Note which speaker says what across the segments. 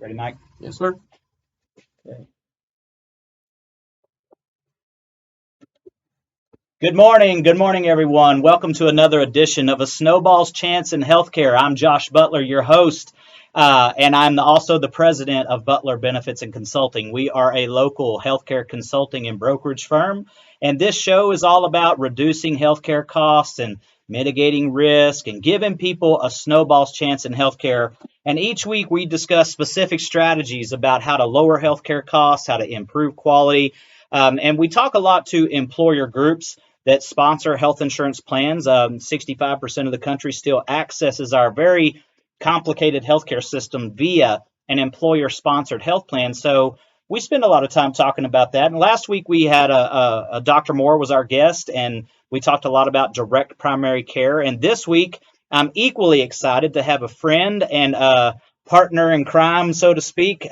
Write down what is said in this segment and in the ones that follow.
Speaker 1: Ready, Mike?
Speaker 2: Yes, sir.
Speaker 1: Okay. Good morning, everyone. Welcome to another edition of A Snowball's Chance in Healthcare. I'm Josh Butler, your host, and I'm also the president of Butler Benefits and Consulting. We are a local healthcare consulting and brokerage firm, and this show is all about reducing healthcare costs and mitigating risk and giving people a snowball's chance in healthcare. And each week we discuss specific strategies about how to lower healthcare costs, how to improve quality, and we talk a lot to employer groups that sponsor health insurance plans. 65% of the country still accesses our very complicated healthcare system via an employer-sponsored health plan. So we spend a lot of time talking about that. And last week we had a Dr. Moore was our guest, and we talked a lot about direct primary care. And this week I'm equally excited to have a friend and partner in crime, so to speak.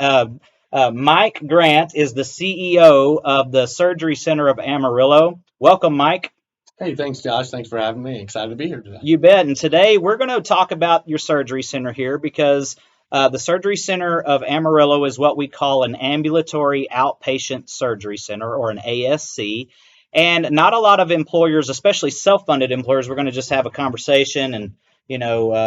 Speaker 1: Mike Grant is the CEO of the Surgery Center of Amarillo. Welcome, Mike.
Speaker 2: Hey, thanks, Josh. Thanks for having me. Excited to be here today.
Speaker 1: You bet. And today we're going to talk about your surgery center here because the Surgery Center of Amarillo is what we call an ambulatory outpatient surgery center, or an ASC. And not a lot of employers, especially self-funded employers, we're going to just have a conversation and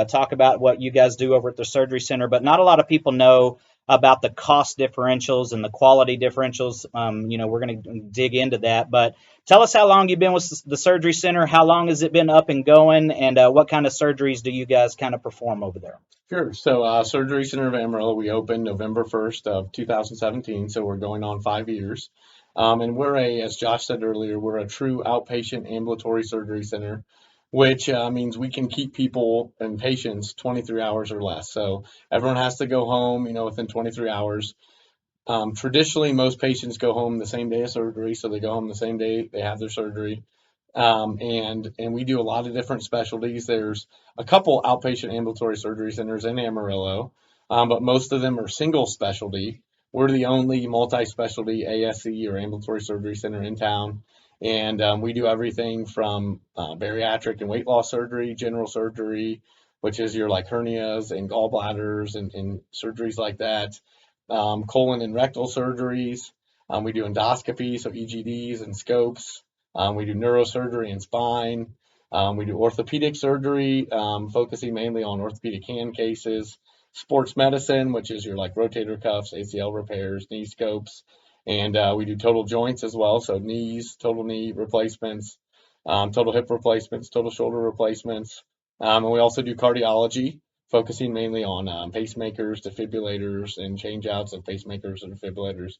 Speaker 1: talk about what you guys do over at the surgery center. But not a lot of people know about the cost differentials and the quality differentials. We're going to dig into that. But tell us how long you've been with the surgery center. How long has it been up and going? And what kind of surgeries do you guys kind of perform over there?
Speaker 2: Sure. So, Surgery Center of Amarillo, we opened November 1st of 2017, so we're going on 5 years. And as Josh said earlier, we're a true outpatient ambulatory surgery center, which means we can keep people and patients 23 hours or less. So everyone has to go home, within 23 hours. Traditionally, most patients go home the same day of surgery, so they go home the same day they have their surgery. And we do a lot of different specialties. There's a couple outpatient ambulatory surgery centers in Amarillo, but most of them are single specialty. We're the only multi-specialty ASC, or ambulatory surgery center, in town. And we do everything from bariatric and weight loss surgery, general surgery, which is your like hernias and gallbladders and surgeries like that, colon and rectal surgeries. We do endoscopy, so EGDs and scopes. We do neurosurgery and spine. We do orthopedic surgery, focusing mainly on orthopedic hand cases. Sports medicine, which is your like rotator cuffs, ACL repairs, knee scopes. And we do total joints as well, so knees, total knee replacements, total hip replacements, total shoulder replacements. And we also do cardiology, focusing mainly on pacemakers, defibrillators, and changeouts of pacemakers and defibrillators.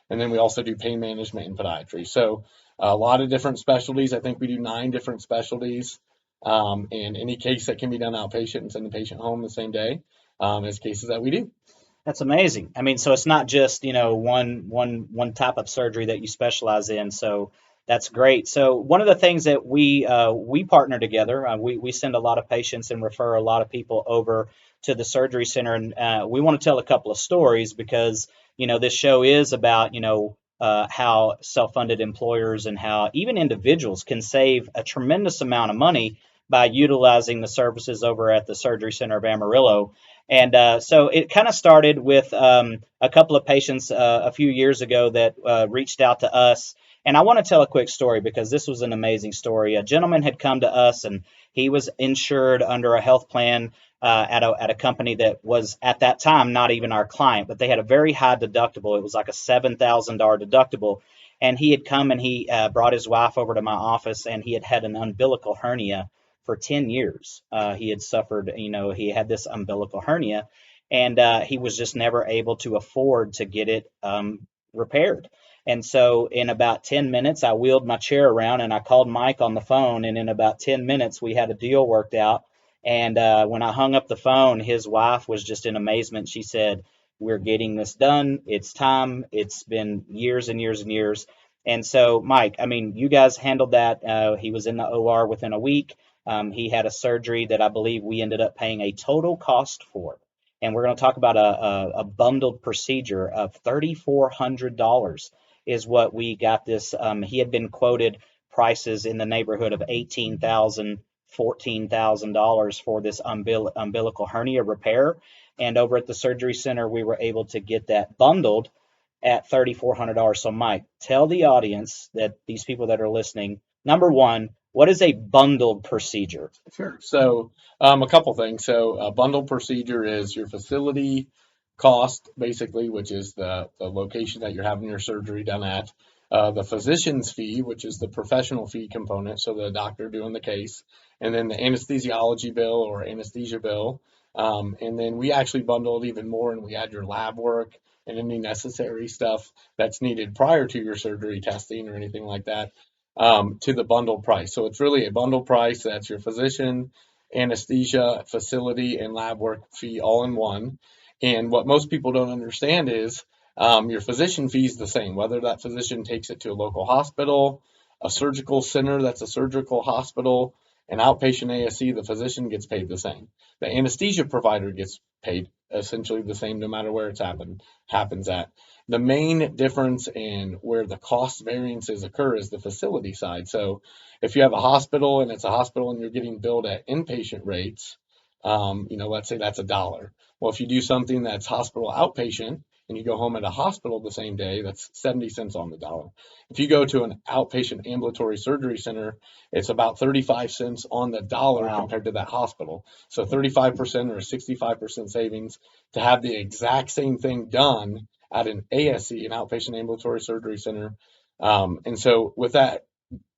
Speaker 2: And then we also do pain management and podiatry. So a lot of different specialties. I think we do 9 different specialties. And any case that can be done outpatient and send the patient home the same day is cases that we do.
Speaker 1: That's amazing. I mean, so it's not just, one type of surgery that you specialize in. So that's great. So one of the things that we partner together, we send a lot of patients and refer a lot of people over to the surgery center. And we want to tell a couple of stories because, this show is about, how self-funded employers and how even individuals can save a tremendous amount of money by utilizing the services over at the Surgery Center of Amarillo. And so it kind of started with a couple of patients a few years ago that reached out to us. And I want to tell a quick story because this was an amazing story. A gentleman had come to us and he was insured under a health plan at a company that was at that time not even our client, but they had a very high deductible. It was like a $7,000 deductible. And he had come and he brought his wife over to my office, and he had had an umbilical hernia for 10 years. He had suffered, he had this umbilical hernia, and he was just never able to afford to get it repaired. And so in about 10 minutes, I wheeled my chair around and I called Mike on the phone. And in about 10 minutes, we had a deal worked out. And when I hung up the phone, his wife was just in amazement. She said, "We're getting this done. It's time. It's been years and years and years." And so, Mike, I mean, you guys handled that. He was in the OR within a week. He had a surgery that I believe we ended up paying a total cost for. And we're going to talk about a bundled procedure of $3,400 is what we got this. He had been quoted prices in the neighborhood of $18,000, $14,000 for this umbilical hernia repair. And over at the surgery center, we were able to get that bundled at $3,400. So, Mike, tell the audience, that these people that are listening, number one, what is a bundled procedure?
Speaker 2: Sure. So, a couple things. So, a bundled procedure is your facility cost, basically, which is the location that you're having your surgery done at. The physician's fee, which is the professional fee component, so the doctor doing the case, and then the anesthesiology bill or anesthesia bill. And then we actually bundle it even more, and we add your lab work and any necessary stuff that's needed prior to your surgery testing or anything like that, to the bundled price. So it's really a bundled price. That's your physician, anesthesia, facility, and lab work fee all in one. And what most people don't understand is your physician fee is the same, whether that physician takes it to a local hospital, a surgical center that's a surgical hospital, an outpatient ASC, the physician gets paid the same. The anesthesia provider gets paid essentially the same no matter where it's happens at. The main difference in where the cost variances occur is the facility side. So if you have a hospital and it's a hospital and you're getting billed at inpatient rates, let's say that's $1. Well, if you do something that's hospital outpatient and you go home at a hospital the same day, that's 70 cents on the dollar. If you go to an outpatient ambulatory surgery center, it's about 35 cents on the dollar compared to that hospital. So 35% or a 65% savings to have the exact same thing done at an ASC, an outpatient ambulatory surgery center. And so with that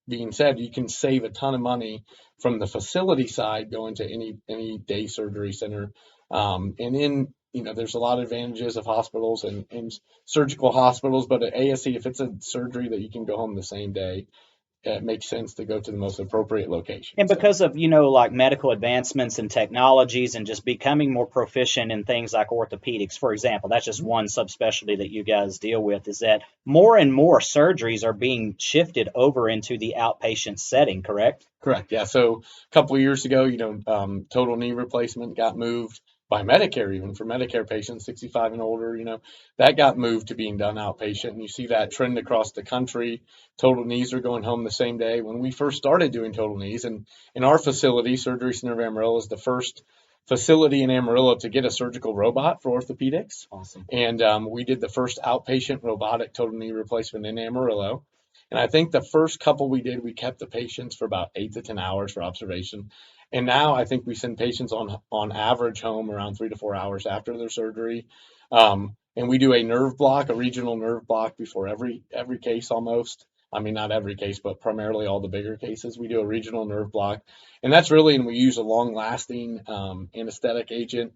Speaker 2: being said, you can save a ton of money from the facility side going to any day surgery center. There's a lot of advantages of hospitals and surgical hospitals, but at ASC, if it's a surgery that you can go home the same day, it makes sense to go to the most appropriate location.
Speaker 1: And because of, like medical advancements and technologies and just becoming more proficient in things like orthopedics, for example, that's just one subspecialty that you guys deal with, is that more and more surgeries are being shifted over into the outpatient setting, correct?
Speaker 2: Correct. Yeah. So a couple of years ago, total knee replacement got moved by Medicare, even for Medicare patients 65 and older, that got moved to being done outpatient. And you see that trend across the country. Total knees are going home the same day. When we first started doing total knees, and in our facility, Surgery Center of Amarillo is the first facility in Amarillo to get a surgical robot for orthopedics.
Speaker 1: Awesome.
Speaker 2: And we did the first outpatient robotic total knee replacement in Amarillo. And I think the first couple we did, we kept the patients for about 8 to 10 hours for observation. And now I think we send patients on average home around 3 to 4 hours after their surgery. And we do a nerve block, a regional nerve block before every case almost. I mean, not every case, but primarily all the bigger cases. We do a regional nerve block. And that's really, and we use a long-lasting anesthetic agent,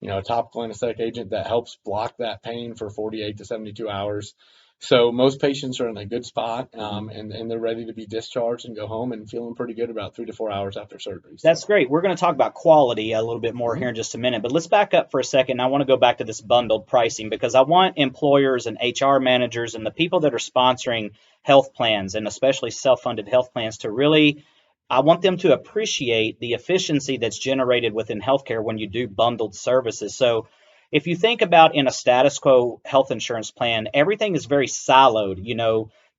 Speaker 2: a topical anesthetic agent that helps block that pain for 48 to 72 hours. So most patients are in a good spot, and they're ready to be discharged and go home and feeling pretty good about 3 to 4 hours after surgery. So.
Speaker 1: That's great. We're going to talk about quality a little bit more here in just a minute, but let's back up for a second. I want to go back to this bundled pricing because I want employers and HR managers and the people that are sponsoring health plans and especially self-funded health plans to really, I want them to appreciate the efficiency that's generated within healthcare when you do bundled services. So if you think about in a status quo health insurance plan, everything is very siloed.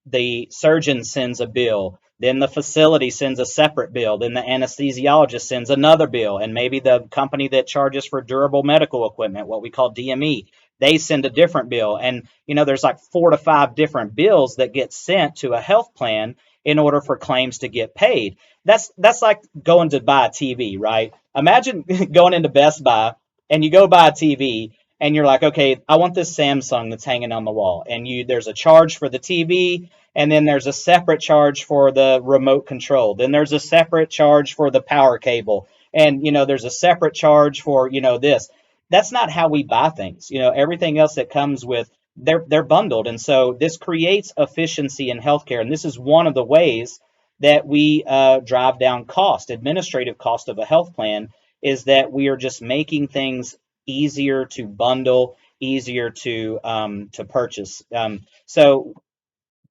Speaker 1: The surgeon sends a bill, then the facility sends a separate bill, then the anesthesiologist sends another bill, and maybe the company that charges for durable medical equipment, what we call DME, they send a different bill. And, there's like 4 to 5 different bills that get sent to a health plan in order for claims to get paid. That's like going to buy a TV, right? Imagine going into Best Buy and you go buy a TV and you're like, okay, I want this Samsung that's hanging on the wall. And there's a charge for the TV, and then there's a separate charge for the remote control. Then there's a separate charge for the power cable. And, there's a separate charge for, this. That's not how we buy things. Everything else that comes with, they're bundled. And so this creates efficiency in healthcare. And this is one of the ways that we drive down administrative cost of a health plan, is that we are just making things easier to bundle, easier to purchase. So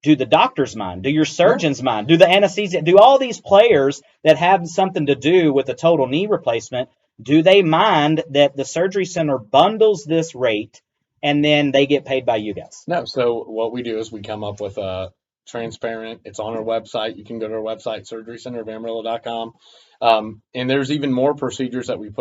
Speaker 1: do the doctors mind? Do your surgeons mind? Do the anesthesia? Do all these players that have something to do with a total knee replacement, do they mind that the surgery center bundles this rate and then they get paid by you guys?
Speaker 2: No. So what we do is we come up with a transparent. It's on our website. You can go to our website, surgerycenterofamarillo.com. And there's even more procedures that we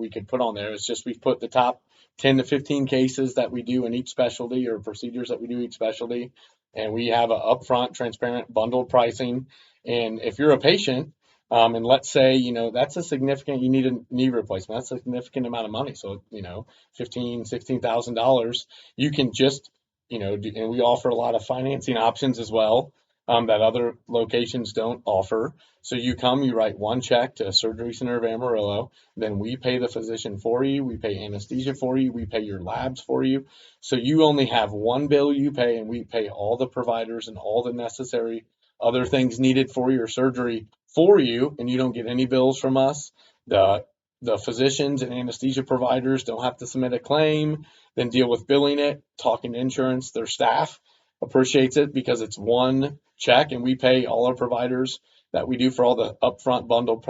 Speaker 2: could put on there. It's just we've put the top 10 to 15 cases that we do in each specialty, or procedures that we do each specialty. And we have an upfront, transparent, bundled pricing. And if you're a patient, and let's say, that's a significant, you need a knee replacement. That's a significant amount of money. So, $16,000, you can just, and we offer a lot of financing options as well, that other locations don't offer. So you come, you write one check to Surgery Center of Amarillo, then we pay the physician for you, we pay anesthesia for you, we pay your labs for you. So you only have one bill you pay, and we pay all the providers and all the necessary other things needed for your surgery for you, and you don't get any bills from us. The physicians and anesthesia providers don't have to submit a claim, then deal with billing it, talking to insurance. Their staff appreciates it because it's one check, and we pay all our providers that we do for all the upfront bundle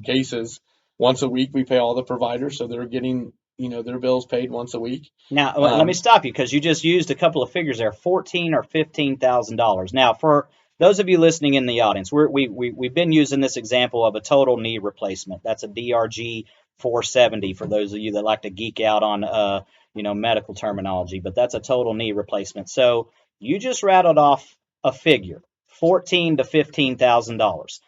Speaker 2: cases once a week. We pay all the providers, so they're getting their bills paid once a week.
Speaker 1: Now, let me stop you because you just used a couple of figures there, $14,000 or $15,000. Now, for those of you listening in the audience, we've been using this example of a total knee replacement. That's a DRG 470 for those of you that like to geek out on medical terminology, but that's a total knee replacement. So you just rattled off a figure, $14,000 to $15,000.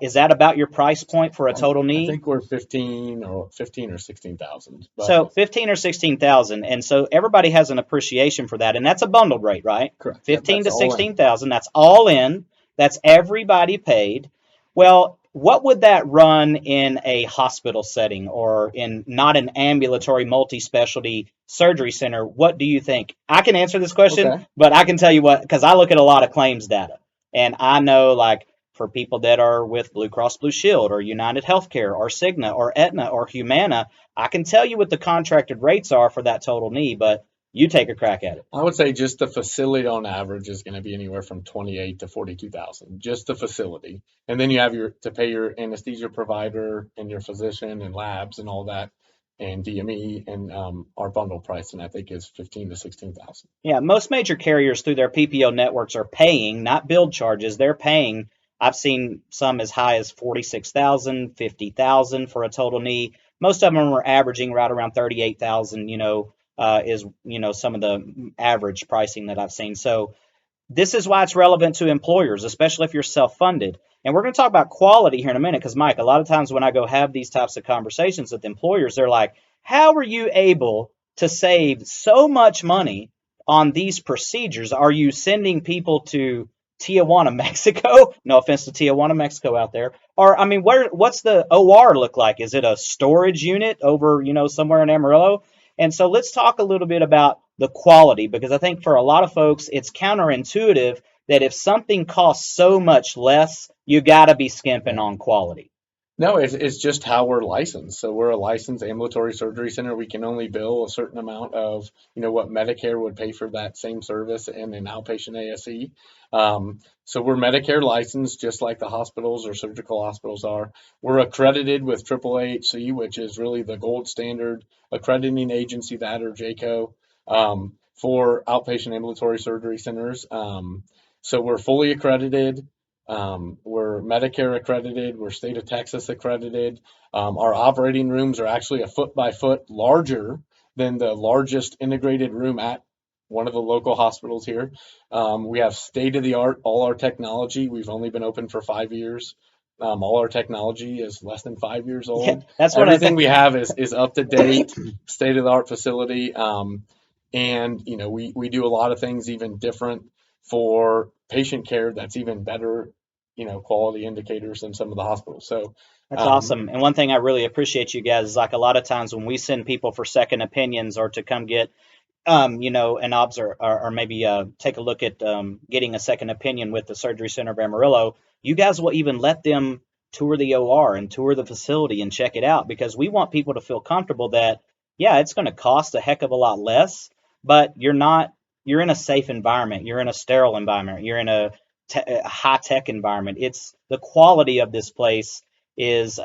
Speaker 1: Is that about your price point for a total knee?
Speaker 2: I think we're 15 or 16,000.
Speaker 1: So 15 or 16,000, and so everybody has an appreciation for that, and that's a bundled rate, right?
Speaker 2: Correct.
Speaker 1: 15 to 16,000. That's all in. That's everybody paid. Well, what would that run in a hospital setting or in not an ambulatory multi-specialty surgery center? What do you think? I can answer this question, but I can tell you what, because I look at a lot of claims data, and I know, like, for people that are with Blue Cross Blue Shield or United Healthcare or Cigna or Aetna or Humana, I can tell you what the contracted rates are for that total knee, but you take a crack at it.
Speaker 2: I would say just the facility on average is going to be anywhere from 28 to 42,000, just the facility. And then you have to pay your anesthesia provider and your physician and labs and all that, and DME, and our bundle pricing, I think, is 15 to 16,000.
Speaker 1: Yeah, most major carriers through their PPO networks are paying, not build charges, they're paying. I've seen some as high as 46,000, 50,000 for a total knee. Most of them are averaging right around 38,000, is, some of the average pricing that I've seen. So this is why it's relevant to employers, especially if you're self-funded. And we're going to talk about quality here in a minute, because, Mike, a lot of times when I go have these types of conversations with employers, they're like, how are you able to save so much money on these procedures? Are you sending people to Tijuana, Mexico? No offense to Tijuana, Mexico out there. Or, I mean, what's the OR look like? Is it a storage unit over, somewhere in Amarillo? And so let's talk a little bit about the quality, because I think for a lot of folks, it's counterintuitive that if something costs so much less, you got to be skimping on quality.
Speaker 2: No, it's just how we're licensed. So we're a licensed ambulatory surgery center. We can only bill a certain amount of, what Medicare would pay for that same service in an outpatient ASC. So we're Medicare licensed, just like the hospitals or surgical hospitals are. We're accredited with AAAHC, which is really the gold standard accrediting agency, that or JCO, for outpatient ambulatory surgery centers. So we're fully accredited. We're Medicare accredited. We're state of Texas accredited. Our operating rooms are actually a foot by foot larger than the largest integrated room at one of the local hospitals here. We have state of the art, all our technology. We've only been open for 5 years. All our technology is less than 5 years old.
Speaker 1: Yeah, that's what
Speaker 2: everything we have is up to date, state of the art facility. And we do a lot of things even different for patient care that's even better, quality indicators than some of the hospitals. So
Speaker 1: that's awesome. And one thing I really appreciate you guys is, like, a lot of times when we send people for second opinions or to come get an observe or maybe take a look at getting a second opinion with the Surgery Center of Amarillo, you guys will even let them tour the OR and tour the facility and check it out, because we want people to feel comfortable that, yeah, it's going to cost a heck of a lot less, but you're in a safe environment. You're in a sterile environment. You're in a high-tech environment. It's the quality of this place is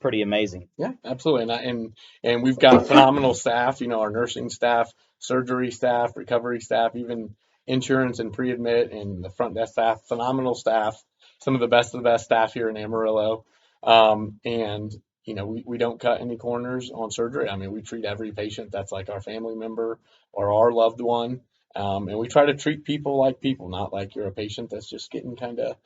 Speaker 1: pretty amazing.
Speaker 2: Yeah, absolutely. And we've got phenomenal staff, our nursing staff, surgery staff, recovery staff, even insurance and pre-admit and the front desk staff, phenomenal staff, some of the best staff here in Amarillo. And we don't cut any corners on surgery. I mean, we treat every patient that's like our family member or our loved one. And we try to treat people like people, not like you're a patient that's just getting kind of,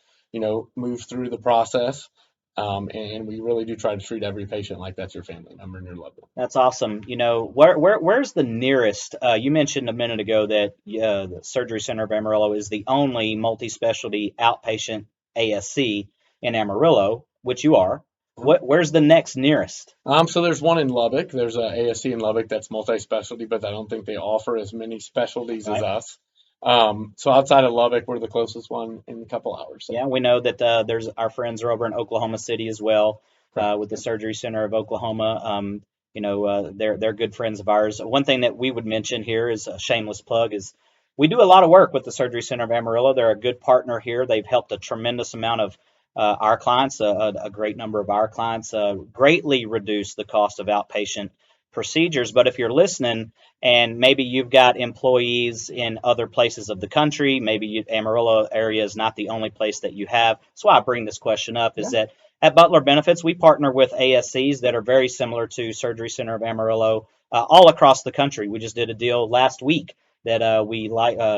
Speaker 2: moved through the process. And we really do try to treat every patient like that's your family member and your loved one.
Speaker 1: That's awesome. Where's the nearest? You mentioned a minute ago that the Surgery Center of Amarillo is the only multi-specialty outpatient ASC in Amarillo, which you are. Where's the next nearest?
Speaker 2: So there's one in Lubbock. There's a ASC in Lubbock that's multi-specialty, but I don't think they offer as many specialties as
Speaker 1: Right.
Speaker 2: us. So outside of Lubbock, we're the closest one in a couple hours. So.
Speaker 1: Yeah, we know that there's our friends are over in Oklahoma City as well, with the Surgery Center of Oklahoma. They're good friends of ours. One thing that we would mention here is a shameless plug is we do a lot of work with the Surgery Center of Amarillo. They're a good partner here. They've helped a tremendous amount of our clients, a great number of our clients, greatly reduce the cost of outpatient procedures. But if you're listening and maybe you've got employees in other places of the country, maybe Amarillo area is not the only place that you have. That's why I bring this question up is that at Butler Benefits, we partner with ASCs that are very similar to Surgery Center of Amarillo all across the country. We just did a deal last week that we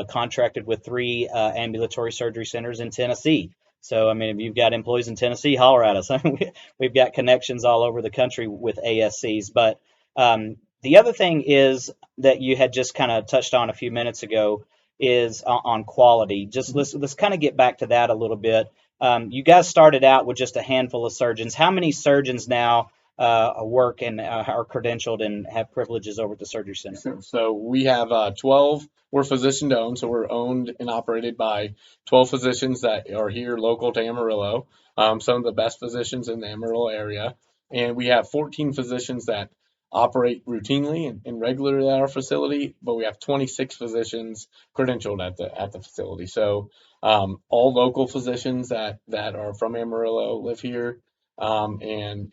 Speaker 1: contracted with 3 ambulatory surgery centers in Tennessee. So, I mean, if you've got employees in Tennessee, holler at us. We've got connections all over the country with ASCs. But the other thing is that you had just kind of touched on a few minutes ago is on quality. Just let's kind of get back to that a little bit. You guys started out with just a handful of surgeons. How many surgeons now work and are credentialed and have privileges over at the Surgery Center?
Speaker 2: So we have 12. We're physician owned, so we're owned and operated by 12 physicians that are here local to Amarillo. Some of the best physicians in the Amarillo area, and we have 14 physicians that operate routinely and regularly at our facility. But we have 26 physicians credentialed at the facility. So all local physicians that are from Amarillo live here, and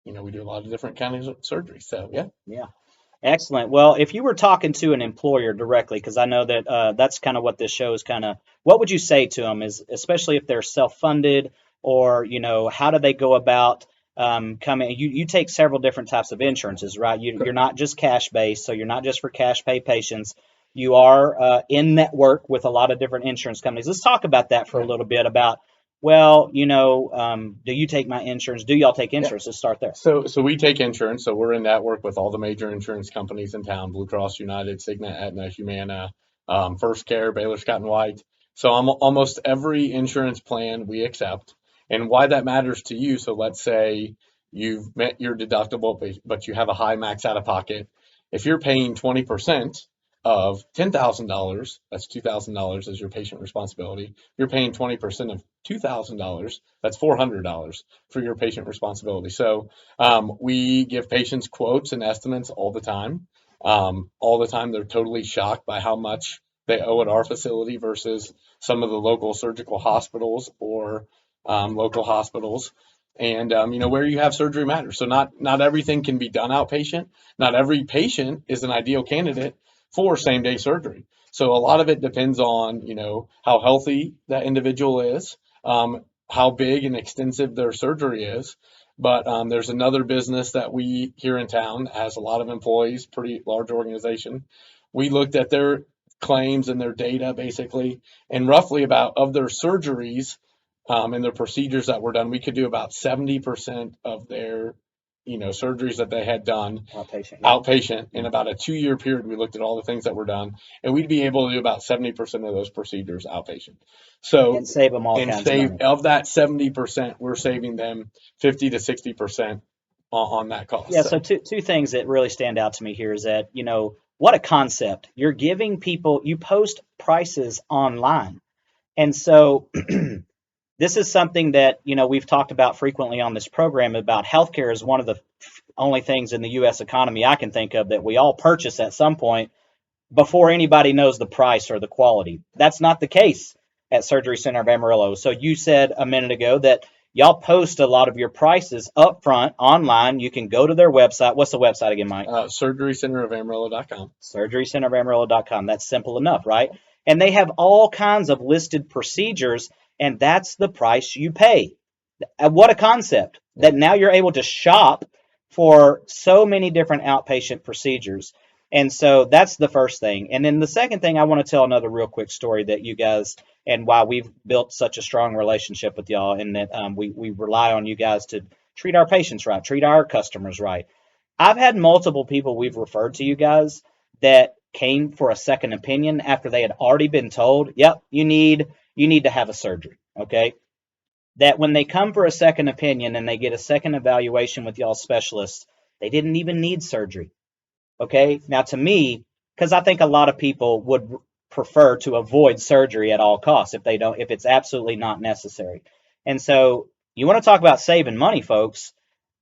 Speaker 2: we do a lot of different kinds of surgery. So yeah.
Speaker 1: Yeah. Excellent. Well, if you were talking to an employer directly, because I know that that's kind of what this show is kind of, what would you say to them, is especially if they're self-funded or, how do they go about coming? You take several different types of insurances, right? You're not just cash-based, so you're not just for cash pay patients. You are in network with a lot of different insurance companies. Let's talk about that for a little bit about, well, do you take my insurance? Do y'all take insurance? Let's start there.
Speaker 2: So we take insurance. So we're in network with all the major insurance companies in town: Blue Cross, United, Cigna, Aetna, Humana, First Care, Baylor Scott and White. So almost every insurance plan we accept. And why that matters to you. So let's say you've met your deductible, but you have a high max out of pocket. If you're paying 20% of $10,000, that's $2,000 as your patient responsibility. You're paying 20% of $2,000, that's $400 for your patient responsibility. So we give patients quotes and estimates all the time. All the time, they're totally shocked by how much they owe at our facility versus some of the local surgical hospitals or local hospitals. And where you have surgery matters. So not everything can be done outpatient. Not every patient is an ideal candidate for same day surgery. So a lot of it depends on, how healthy that individual is, how big and extensive their surgery is. But there's another business that we here in town has a lot of employees, pretty large organization. We looked at their claims and their data basically, and roughly about of their surgeries and their procedures that were done, we could do about 70% of their surgeries that they had done outpatient in about a 2-year period. We looked at all the things that were done, and we'd be able to do about 70% of those procedures outpatient. So
Speaker 1: and save them all kinds of money.
Speaker 2: Of that 70%, we're saving them 50 to 60% on that cost.
Speaker 1: Yeah. So two things that really stand out to me here is that, what a concept. You're giving people, you post prices online. And so this is something that, we've talked about frequently on this program about healthcare is one of the only things in the U.S. economy I can think of that we all purchase at some point before anybody knows the price or the quality. That's not the case at Surgery Center of Amarillo. So you said a minute ago that y'all post a lot of your prices up front online. You can go to their website. What's the website again, Mike?
Speaker 2: SurgeryCenterofAmarillo.com.
Speaker 1: SurgeryCenterofAmarillo.com. That's simple enough, right? and they have all kinds of listed procedures, and that's the price you pay. What a concept
Speaker 2: Yeah.
Speaker 1: that now you're able to shop for so many different outpatient procedures. And so that's the first thing. And then the second thing, I want to tell another real quick story that you guys, and why we've built such a strong relationship with y'all, and that we rely on you guys to treat our patients right, treat our customers right. I've had multiple people we've referred to you guys that came for a second opinion after they had already been told, yep, you need to have a surgery. Okay, that when they come for a second opinion and they get a second evaluation with y'all specialists, they didn't even need surgery. Okay. Now, to me, because I think a lot of people would prefer to avoid surgery at all costs if they don't, if it's absolutely not necessary. And so, you want to talk about saving money, folks.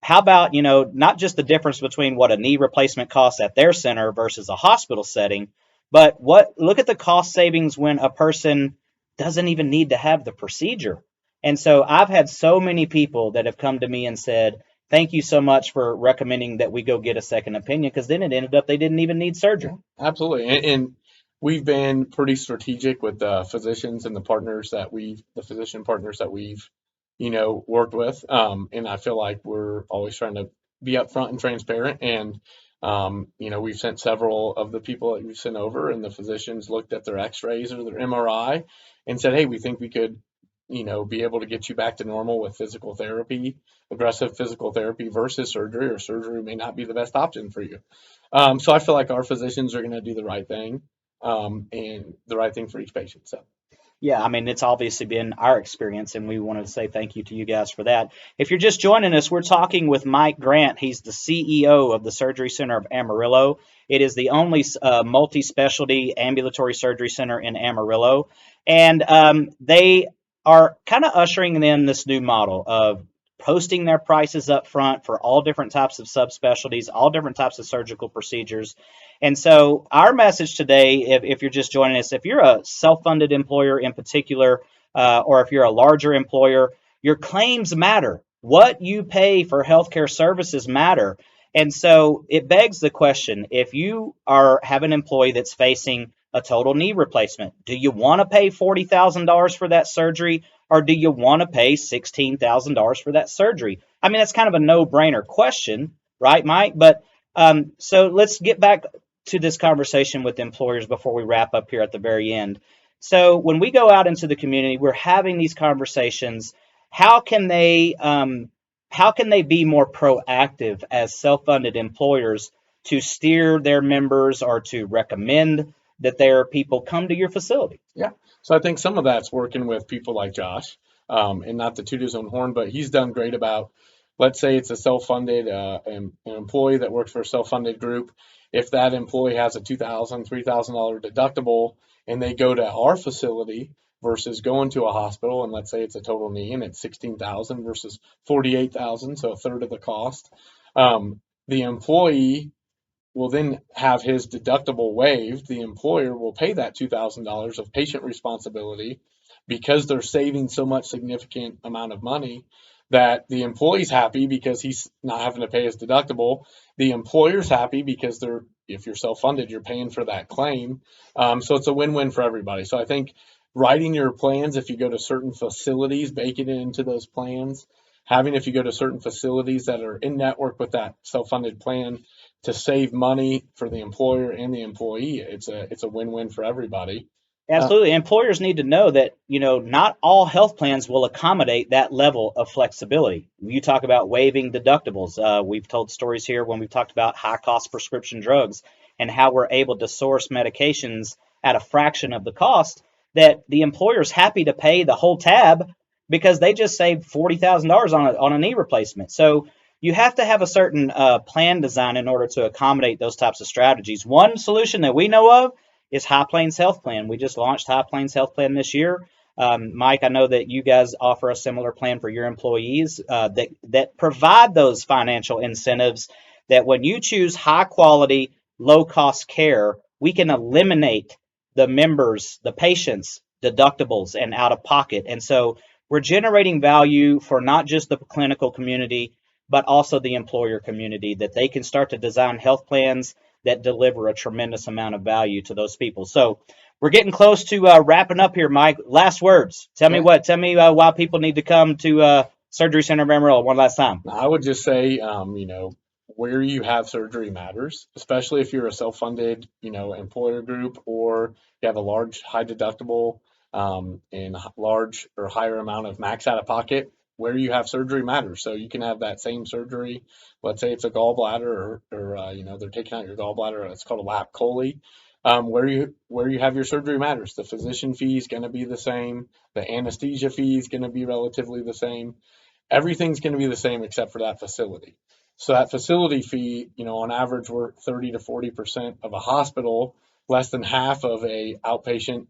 Speaker 1: How about, not just the difference between what a knee replacement costs at their center versus a hospital setting, but look at the cost savings when a person doesn't even need to have the procedure. And so I've had so many people that have come to me and said, thank you so much for recommending that we go get a second opinion, because then it ended up they didn't even need surgery.
Speaker 2: Absolutely. And we've been pretty strategic with the physicians and the physician partners that we've, worked with. And I feel like we're always trying to be upfront and transparent. And, we've sent several of the people that we've sent over, and the physicians looked at their x-rays or their MRI and said, hey, we think we could, be able to get you back to normal with physical therapy, aggressive physical therapy versus surgery, or surgery may not be the best option for you. So I feel like our physicians are going to do the right thing, and the right thing for each patient. So
Speaker 1: Yeah, I mean, it's obviously been our experience, and we wanted to say thank you to you guys for that. If you're just joining us, we're talking with Mike Grant. He's the CEO of the Surgery Center of Amarillo. It is the only multi specialty ambulatory surgery center in Amarillo. And they are kind of ushering in this new model of posting their prices up front for all different types of subspecialties, all different types of surgical procedures. And so, our message today, if you're just joining us, if you're a self funded employer in particular, or if you're a larger employer, your claims matter. What you pay for healthcare services matter. And so, it begs the question, if you have an employee that's facing a total knee replacement, do you want to pay $40,000 for that surgery, or do you want to pay $16,000 for that surgery? I mean, that's kind of a no brainer question, right, Mike? But so let's get back to this conversation with employers before we wrap up here at the very end. So when we go out into the community, we're having these conversations. How can they be more proactive as self-funded employers to steer their members or to recommend that their people come to your facility?
Speaker 2: yeah, so I think some of that's working with people like Josh, and not to toot his own horn, but he's done great about, let's say it's a self-funded an employee that works for a self-funded group. If that employee has a $2,000, $3,000 deductible, and they go to our facility versus going to a hospital, and let's say it's a total knee and it's 16,000 versus 48,000, so a third of the cost. The employee will then have his deductible waived. The employer will pay that $2,000 of patient responsibility because they're saving so much significant amount of money, that the employee's happy because he's not having to pay his deductible. The employer's happy because if you're self-funded, you're paying for that claim. So it's a win-win for everybody. So I think writing your plans, if you go to certain facilities, baking it into those plans, if you go to certain facilities that are in network with that self-funded plan, to save money for the employer and the employee, it's a win-win for everybody.
Speaker 1: Absolutely. Employers need to know that, not all health plans will accommodate that level of flexibility. You talk about waiving deductibles. We've told stories here when we've talked about high cost prescription drugs and how we're able to source medications at a fraction of the cost, that the employer's happy to pay the whole tab because they just saved $40,000 on a knee replacement. So you have to have a certain plan design in order to accommodate those types of strategies. One solution that we know of is High Plains Health Plan. We just launched High Plains Health Plan this year. Mike, I know that you guys offer a similar plan for your employees that provide those financial incentives, that when you choose high quality, low cost care, we can eliminate the members, the patients, deductibles and out of pocket. And so we're generating value for not just the clinical community, but also the employer community, that they can start to design health plans that deliver a tremendous amount of value to those people. So we're getting close to wrapping up here, Mike. Last words. Tell me
Speaker 2: Yeah.
Speaker 1: what. Tell me why people need to come to Surgery Center of Amarillo one last time.
Speaker 2: I would just say, where you have surgery matters, especially if you're a self-funded, employer group, or you have a large, high deductible, and large or higher amount of max out of pocket. Where you have surgery matters. So you can have that same surgery. Let's say it's a gallbladder, or they're taking out your gallbladder. It's called a lap chole. Where you have your surgery matters. The physician fee is going to be the same. The anesthesia fee is going to be relatively the same. Everything's going to be the same except for that facility. So that facility fee, on average, we're 30 to 40% of a hospital, less than half of a outpatient,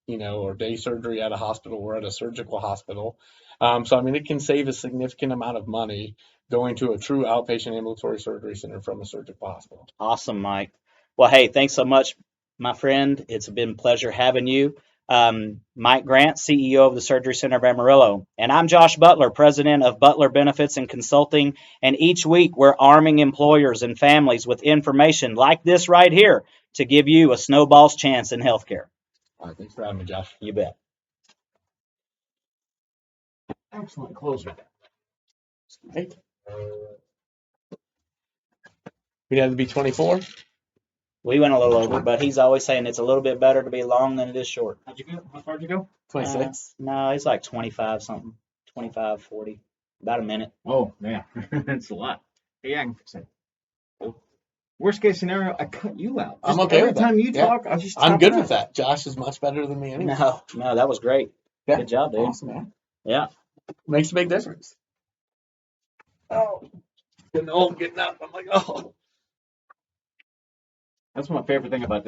Speaker 2: or day surgery at a hospital or at a surgical hospital. So I mean, it can save a significant amount of money going to a true outpatient ambulatory surgery center from a surgical hospital.
Speaker 1: Awesome, Mike. Well, hey, thanks so much, my friend. It's been a pleasure having you. Mike Grant, CEO of the Surgery Center of Amarillo. And I'm Josh Butler, president of Butler Benefits and Consulting. And each week we're arming employers and families with information like this right here to give you a snowball's chance in healthcare.
Speaker 2: All right, thanks for having me, Josh.
Speaker 1: You bet.
Speaker 2: Excellent closer. Right. We had to be 24.
Speaker 1: We went a little over, but he's always saying it's a little bit better to be long than it is short.
Speaker 2: How'd you go? How far did you go? 26.
Speaker 1: No, he's like 25 something, 25, 40, about a minute.
Speaker 3: Oh, yeah. That's a lot. Yeah, I can fix it. Worst case scenario, I cut you out.
Speaker 2: I'm okay
Speaker 3: every
Speaker 2: with that.
Speaker 3: time you
Speaker 2: Yeah.
Speaker 3: talk, I'll just
Speaker 2: I'm
Speaker 3: top
Speaker 2: good
Speaker 3: it
Speaker 2: with
Speaker 3: out.
Speaker 2: that. Josh is much better than me anyway.
Speaker 1: No, that was great.
Speaker 2: Yeah.
Speaker 1: Good job, dude.
Speaker 2: Awesome, man.
Speaker 1: Yeah.
Speaker 2: Makes a big difference. Oh, getting old, getting up. I'm like, oh.
Speaker 3: That's my favorite thing about